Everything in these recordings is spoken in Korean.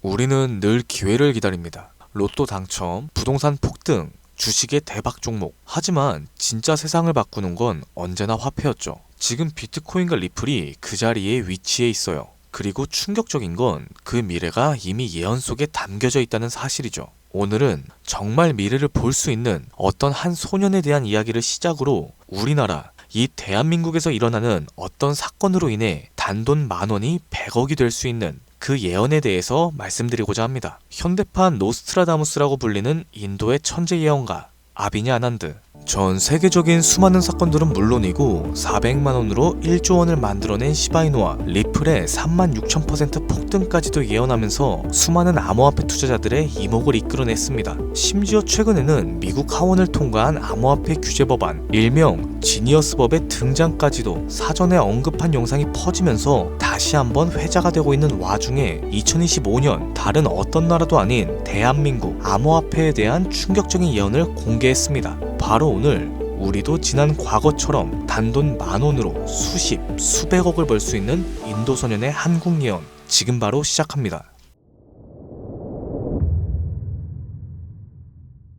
우리는 늘 기회를 기다립니다. 로또 당첨, 부동산 폭등, 주식의 대박 종목. 하지만 진짜 세상을 바꾸는 건 언제나 화폐였죠. 지금 비트코인과 리플이 그 자리에 위치해 있어요. 그리고 충격적인 건 그 미래가 이미 예언 속에 담겨져 있다는 사실이죠. 오늘은 정말 미래를 볼 수 있는 어떤 한 소년에 대한 이야기를 시작으로 우리나라, 이 대한민국에서 일어나는 어떤 사건으로 인해 단돈 10,000원이 100억이 될 수 있는 그 예언에 대해서 말씀드리고자 합니다. 현대판 노스트라다무스라고 불리는 인도의 천재 예언가 아비냐 아난드. 전 세계적인 수많은 사건들은 물론이고 400만 원으로 1조 원을 만들어낸 시바이누와 리플의 36,000% 폭등까지도 예언하면서 수많은 암호화폐 투자자들의 이목을 이끌어냈습니다. 심지어 최근에는 미국 하원을 통과한 암호화폐 규제 법안, 일명 지니어스법의 등장까지도 사전에 언급한 영상이 퍼지면서 다시 한번 회자가 되고 있는 와중에 2025년 다른 어떤 나라도 아닌 대한민국 암호화폐에 대한 충격적인 예언을 공개했습니다. 바로 오늘 우리도 지난 과거처럼 단돈 10,000원으로 수십, 수백억을 벌 수 있는 인도 소년의 한국 예언, 지금 바로 시작합니다.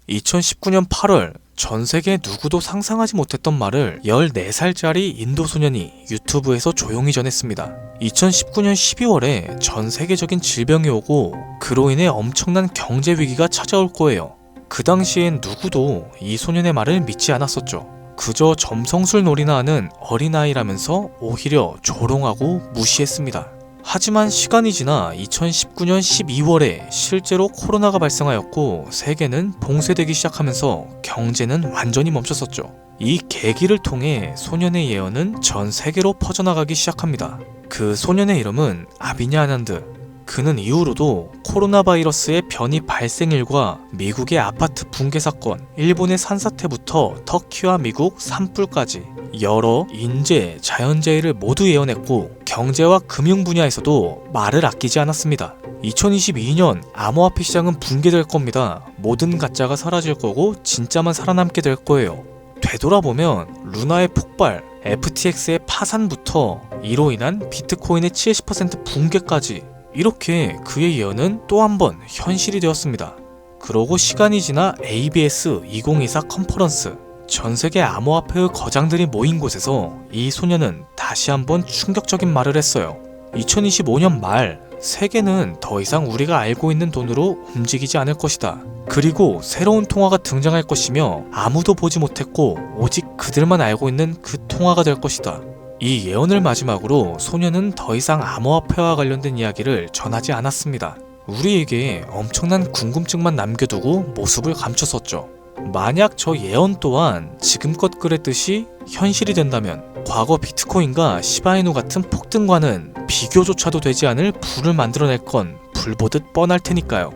2019년 8월 전 세계 누구도 상상하지 못했던 말을 14살짜리 인도 소년이 유튜브에서 조용히 전했습니다. 2019년 12월에 전 세계적인 질병이 오고 그로 인해 엄청난 경제 위기가 찾아올 거예요. 그 당시엔 누구도 이 소년의 말을 믿지 않았었죠. 그저 점성술 놀이나 하는 어린아이라면서 오히려 조롱하고 무시했습니다. 하지만 시간이 지나 2019년 12월에 실제로 코로나가 발생하였고 세계는 봉쇄되기 시작하면서 경제는 완전히 멈췄었죠. 이 계기를 통해 소년의 예언은 전 세계로 퍼져나가기 시작합니다. 그 소년의 이름은 아비냐 아난드. 그는 이후로도 코로나 바이러스의 변이 발생일과 미국의 아파트 붕괴 사건, 일본의 산사태부터 터키와 미국 산불까지 여러 인재, 자연재해를 모두 예언했고 경제와 금융 분야에서도 말을 아끼지 않았습니다. 2022년 암호화폐 시장은 붕괴될 겁니다. 모든 가짜가 사라질 거고 진짜만 살아남게 될 거예요. 되돌아보면 루나의 폭발, FTX의 파산부터 이로 인한 비트코인의 70% 붕괴까지 이렇게 그의 예언은 또 한 번 현실이 되었습니다. 그러고 시간이 지나 ABS 2024 컨퍼런스, 전 세계 암호화폐의 거장들이 모인 곳에서 이 소년은 다시 한번 충격적인 말을 했어요. 2025년 말 세계는 더 이상 우리가 알고 있는 돈으로 움직이지 않을 것이다. 그리고 새로운 통화가 등장할 것이며 아무도 보지 못했고 오직 그들만 알고 있는 그 통화가 될 것이다. 이 예언을 마지막으로 소년은 더 이상 암호화폐와 관련된 이야기를 전하지 않았습니다. 우리에게 엄청난 궁금증만 남겨두고 모습을 감췄었죠. 만약 저 예언 또한 지금껏 그랬듯이 현실이 된다면 과거 비트코인과 시바이누 같은 폭등과는 비교조차도 되지 않을 부를 만들어낼 건 불보듯 뻔할 테니까요.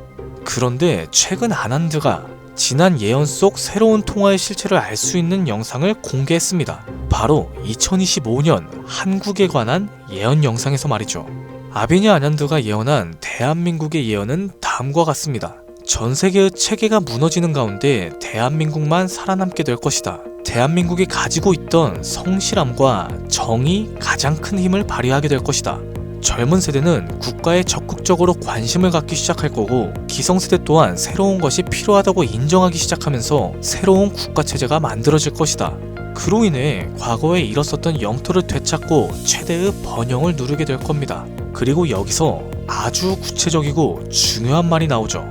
그런데 최근 아난드가 지난 예언 속 새로운 통화의 실체를 알 수 있는 영상을 공개했습니다. 바로 2025년 한국에 관한 예언 영상에서 말이죠. 아비냐 아난드가 예언한 대한민국의 예언은 다음과 같습니다. 전 세계의 체계가 무너지는 가운데 대한민국만 살아남게 될 것이다. 대한민국이 가지고 있던 성실함과 정이 가장 큰 힘을 발휘하게 될 것이다. 젊은 세대는 국가에 적극적으로 관심을 갖기 시작할 거고 기성세대 또한 새로운 것이 필요하다고 인정하기 시작하면서 새로운 국가체제가 만들어질 것이다. 그로 인해 과거에 잃었었던 영토를 되찾고 최대의 번영을 누리게 될 겁니다. 그리고 여기서 아주 구체적이고 중요한 말이 나오죠.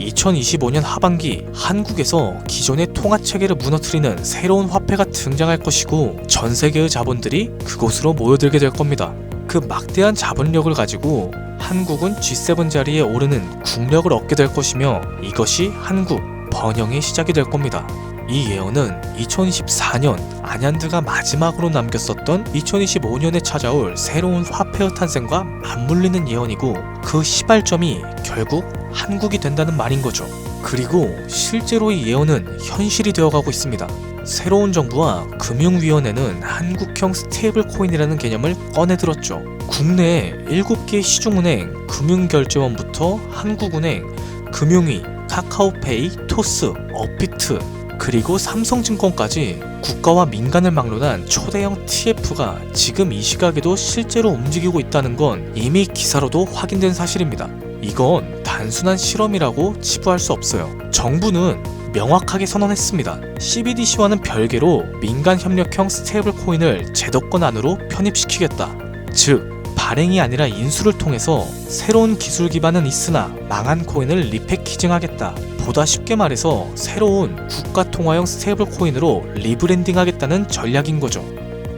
2025년 하반기 한국에서 기존의 통화체계를 무너뜨리는 새로운 화폐가 등장할 것이고 전 세계의 자본들이 그곳으로 모여들게 될 겁니다. 그 막대한 자본력을 가지고 한국은 G7 자리에 오르는 국력을 얻게 될 것이며 이것이 한국 번영의 시작이 될 겁니다. 이 예언은 2024년 아난드가 마지막으로 남겼었던 2025년에 찾아올 새로운 화폐의 탄생과 맞물리는 예언이고 그 시발점이 결국 한국이 된다는 말인 거죠. 그리고 실제로 이 예언은 현실이 되어가고 있습니다. 새로운 정부와 금융위원회는 한국형 스테이블 코인이라는 개념을 꺼내들었죠. 국내에 7개 시중은행, 금융결제원부터 한국은행, 금융위, 카카오페이, 토스, 업비트, 그리고 삼성증권까지 국가와 민간을 막론한 초대형 TF가 지금 이 시각에도 실제로 움직이고 있다는 건 이미 기사로도 확인된 사실입니다. 이건 단순한 실험이라고 치부할 수 없어요. 정부는 명확하게 선언했습니다. CBDC와는 별개로 민간 협력형 스테이블 코인을 제도권 안으로 편입시키겠다. 즉, 발행이 아니라 인수를 통해서 새로운 기술 기반은 있으나 망한 코인을 리패키징하겠다. 보다 쉽게 말해서 새로운 국가 통화형 스테이블 코인으로 리브랜딩하겠다는 전략인 거죠.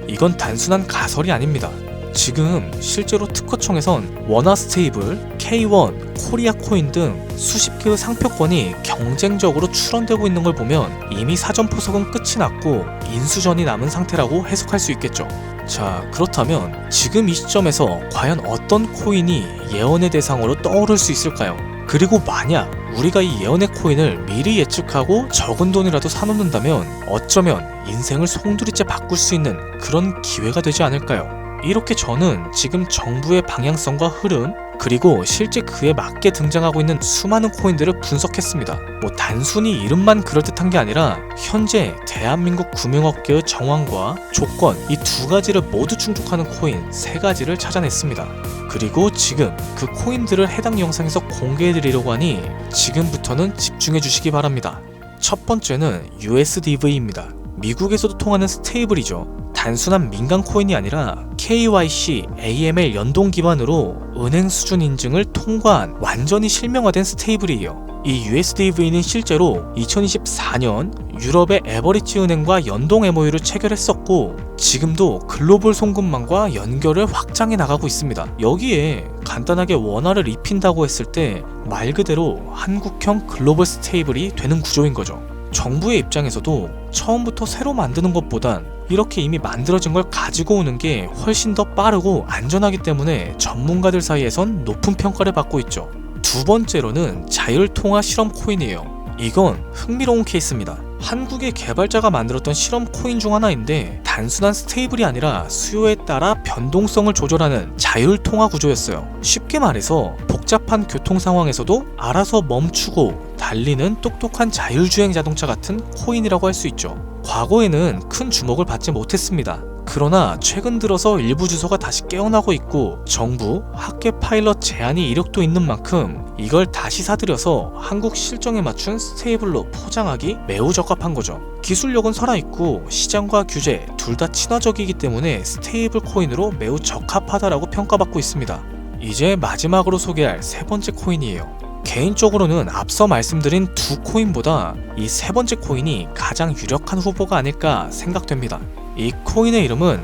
이건 단순한 가설이 아닙니다. 지금 실제로 특허청에선 원화 스테이블, K1, 코리아 코인 등 수십 개의 상표권이 경쟁적으로 출원되고 있는 걸 보면 이미 사전 포석은 끝이 났고 인수전이 남은 상태라고 해석할 수 있겠죠. 자, 그렇다면 지금 이 시점에서 과연 어떤 코인이 예언의 대상으로 떠오를 수 있을까요? 그리고 만약 우리가 이 예언의 코인을 미리 예측하고 적은 돈이라도 사놓는다면 어쩌면 인생을 송두리째 바꿀 수 있는 그런 기회가 되지 않을까요? 이렇게 저는 지금 정부의 방향성과 흐름, 그리고 실제 그에 맞게 등장하고 있는 수많은 코인들을 분석했습니다. 단순히 이름만 그럴듯한 게 아니라 현재 대한민국 금융업계의 정황과 조건, 이 두 가지를 모두 충족하는 코인 3가지를 찾아냈습니다. 그리고 지금 그 코인들을 해당 영상에서 공개해드리려고 하니 지금부터는 집중해 주시기 바랍니다. 첫 번째는 USDV입니다. 미국에서도 통하는 스테이블이죠. 단순한 민간 코인이 아니라 KYC, AML 연동 기반으로 은행 수준 인증을 통과한 완전히 실명화된 스테이블이에요. 이 USDV는 실제로 2024년 유럽의 에버리지 은행과 연동 MOU를 체결했었고 지금도 글로벌 송금망과 연결을 확장해 나가고 있습니다. 여기에 간단하게 원화를 입힌다고 했을 때 말 그대로 한국형 글로벌 스테이블이 되는 구조인 거죠. 정부의 입장에서도 처음부터 새로 만드는 것보단 이렇게 이미 만들어진 걸 가지고 오는 게 훨씬 더 빠르고 안전하기 때문에 전문가들 사이에선 높은 평가를 받고 있죠. 두 번째로는 자율통화 실험 코인이에요. 이건 흥미로운 케이스입니다. 한국의 개발자가 만들었던 실험 코인 중 하나인데 단순한 스테이블이 아니라 수요에 따라 변동성을 조절하는 자율통화 구조였어요. 쉽게 말해서 복잡한 교통 상황에서도 알아서 멈추고 달리는 똑똑한 자율주행 자동차 같은 코인이라고 할 수 있죠. 과거에는 큰 주목을 받지 못했습니다. 그러나 최근 들어서 일부 주소가 다시 깨어나고 있고 정부, 학계 파일럿 제한이 이력도 있는 만큼 이걸 다시 사들여서 한국 실정에 맞춘 스테이블로 포장하기 매우 적합한 거죠. 기술력은 살아있고 시장과 규제 둘 다 친화적이기 때문에 스테이블 코인으로 매우 적합하다라고 평가받고 있습니다. 이제 마지막으로 소개할 3번째 코인이에요. 개인적으로는 앞서 말씀드린 두 코인보다 이 3번째 코인이 가장 유력한 후보가 아닐까 생각됩니다. 이 코인의 이름은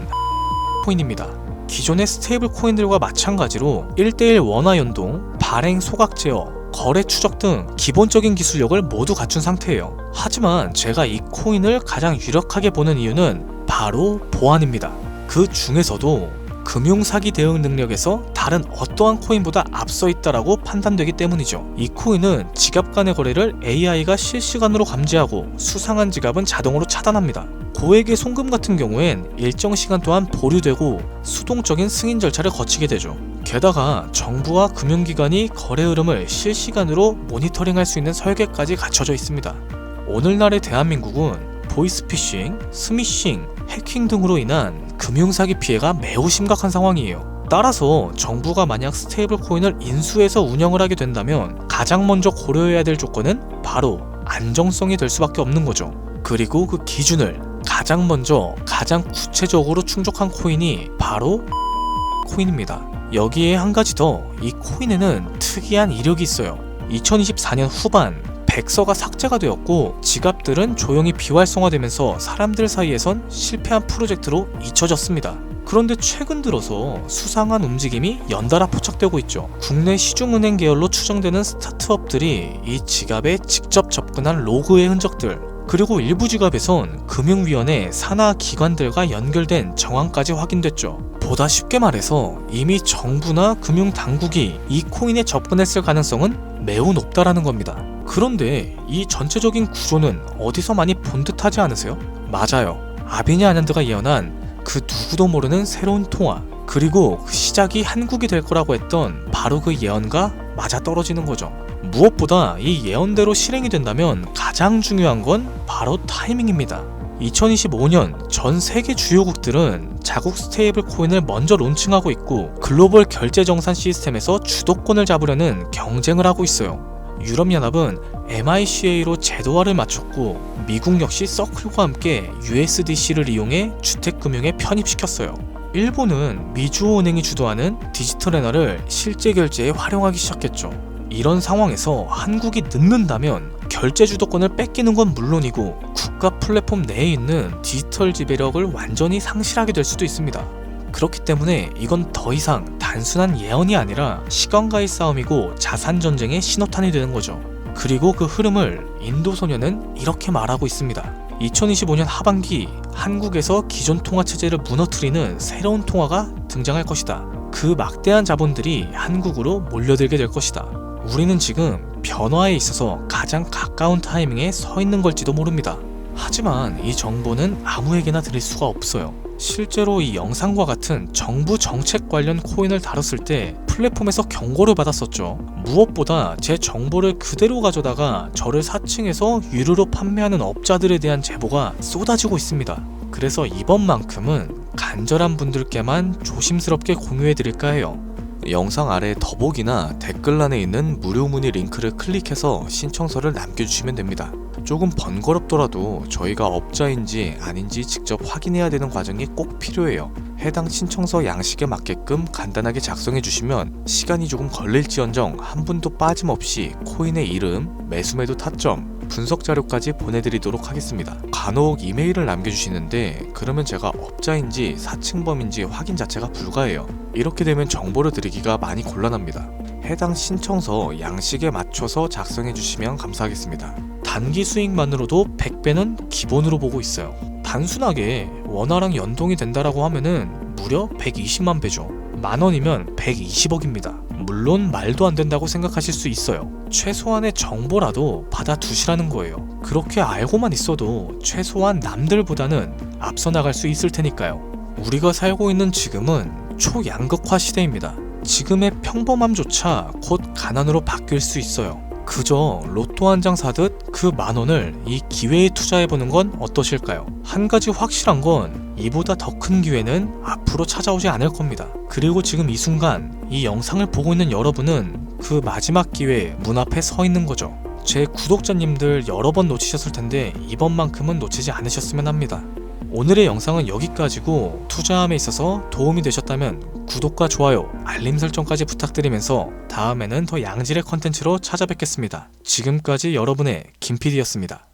코인입니다. 기존의 스테이블 코인들과 마찬가지로 1:1 원화 연동, 발행 소각 제어, 거래 추적 등 기본적인 기술력을 모두 갖춘 상태예요. 하지만 제가 이 코인을 가장 유력하게 보는 이유는 바로 보안입니다. 그 중에서도 금융사기 대응 능력에서 다른 어떠한 코인보다 앞서 있다라고 판단되기 때문이죠. 이 코인은 지갑 간의 거래를 AI가 실시간으로 감지하고 수상한 지갑은 자동으로 차단합니다. 고액의 송금 같은 경우엔 일정 시간 동안 보류되고 수동적인 승인 절차를 거치게 되죠. 게다가 정부와 금융기관이 거래 흐름을 실시간으로 모니터링할 수 있는 설계까지 갖춰져 있습니다. 오늘날의 대한민국은 보이스피싱, 스미싱, 해킹 등으로 인한 금융사기 피해가 매우 심각한 상황이에요. 따라서 정부가 만약 스테이블 코인을 인수해서 운영을 하게 된다면 가장 먼저 고려해야 될 조건은 바로 안정성이 될 수밖에 없는 거죠. 그리고 그 기준을 가장 먼저 가장 구체적으로 충족한 코인이 바로 코인입니다. 여기에 한 가지 더, 이 코인에는 특이한 이력이 있어요. 2024년 후반 백서가 삭제가 되었고 지갑들은 조용히 비활성화되면서 사람들 사이에선 실패한 프로젝트로 잊혀졌습니다. 그런데 최근 들어서 수상한 움직임이 연달아 포착되고 있죠. 국내 시중은행 계열로 추정되는 스타트업들이 이 지갑에 직접 접근한 로그의 흔적들, 그리고 일부 지갑에선 금융위원회 산하 기관들과 연결된 정황까지 확인됐죠. 보다 쉽게 말해서 이미 정부나 금융당국이 이 코인에 접근했을 가능성은 매우 높다라는 겁니다. 그런데 이 전체적인 구조는 어디서 많이 본 듯하지 않으세요? 맞아요. 아비니 아년드가 예언한 그 누구도 모르는 새로운 통화, 그리고 그 시작이 한국이 될 거라고 했던 바로 그 예언과 맞아떨어지는 거죠. 무엇보다 이 예언대로 실행이 된다면 가장 중요한 건 바로 타이밍입니다. 2025년 전 세계 주요국들은 자국 스테이블 코인을 먼저 론칭하고 있고 글로벌 결제 정산 시스템에서 주도권을 잡으려는 경쟁을 하고 있어요. 유럽연합은 MICA로 제도화를 마쳤고 미국 역시 서클과 함께 USDC를 이용해 주택금융에 편입시켰어요. 일본은 미주은행이 주도하는 디지털 엔화를 실제 결제에 활용하기 시작했죠. 이런 상황에서 한국이 늦는다면 결제 주도권을 뺏기는 건 물론이고 국가 플랫폼 내에 있는 디지털 지배력을 완전히 상실하게 될 수도 있습니다. 그렇기 때문에 이건 더 이상 단순한 예언이 아니라 시간과의 싸움이고 자산 전쟁의 신호탄이 되는 거죠. 그리고 그 흐름을 인도소년은 이렇게 말하고 있습니다. 2025년 하반기 한국에서 기존 통화 체제를 무너뜨리는 새로운 통화가 등장할 것이다. 그 막대한 자본들이 한국으로 몰려들게 될 것이다. 우리는 지금 변화에 있어서 가장 가까운 타이밍에 서 있는 걸지도 모릅니다. 하지만 이 정보는 아무에게나 드릴 수가 없어요. 실제로 이 영상과 같은 정부 정책 관련 코인을 다뤘을 때 플랫폼에서 경고를 받았었죠. 무엇보다 제 정보를 그대로 가져다가 저를 사칭해서 유료로 판매하는 업자들에 대한 제보가 쏟아지고 있습니다. 그래서 이번만큼은 간절한 분들께만 조심스럽게 공유해드릴까 해요. 영상 아래 더보기나 댓글란에 있는 무료 문의 링크를 클릭해서 신청서를 남겨주시면 됩니다. 조금 번거롭더라도 저희가 업자인지 아닌지 직접 확인해야 되는 과정이 꼭 필요해요. 해당 신청서 양식에 맞게끔 간단하게 작성해 주시면 시간이 조금 걸릴지언정 한 분도 빠짐없이 코인의 이름, 매수매도 타점, 분석 자료까지 보내드리도록 하겠습니다. 간혹 이메일을 남겨주시는데 그러면 제가 업자인지 사칭범인지 확인 자체가 불가해요. 이렇게 되면 정보를 드리기가 많이 곤란합니다. 해당 신청서 양식에 맞춰서 작성해 주시면 감사하겠습니다. 단기 수익만으로도 100배는 기본으로 보고 있어요. 단순하게 원화랑 연동이 된다라고 하면은 무려 120만 배죠. 만원이면 120억입니다. 물론 말도 안 된다고 생각하실 수 있어요. 최소한의 정보라도 받아두시라는 거예요. 그렇게 알고만 있어도 최소한 남들보다는 앞서 나갈 수 있을 테니까요. 우리가 살고 있는 지금은 초양극화 시대입니다. 지금의 평범함조차 곧 가난으로 바뀔 수 있어요. 그저 로또 한 장 사듯 그 만원을 이 기회에 투자해보는 건 어떠실까요? 한 가지 확실한 건 이보다 더 큰 기회는 앞으로 찾아오지 않을 겁니다. 그리고 지금 이 순간 이 영상을 보고 있는 여러분은 그 마지막 기회 문 앞에 서 있는 거죠. 제 구독자님들 여러 번 놓치셨을 텐데 이번만큼은 놓치지 않으셨으면 합니다. 오늘의 영상은 여기까지고 투자함에 있어서 도움이 되셨다면 구독과 좋아요, 알림 설정까지 부탁드리면서 다음에는 더 양질의 컨텐츠로 찾아뵙겠습니다. 지금까지 여러분의 김PD였습니다.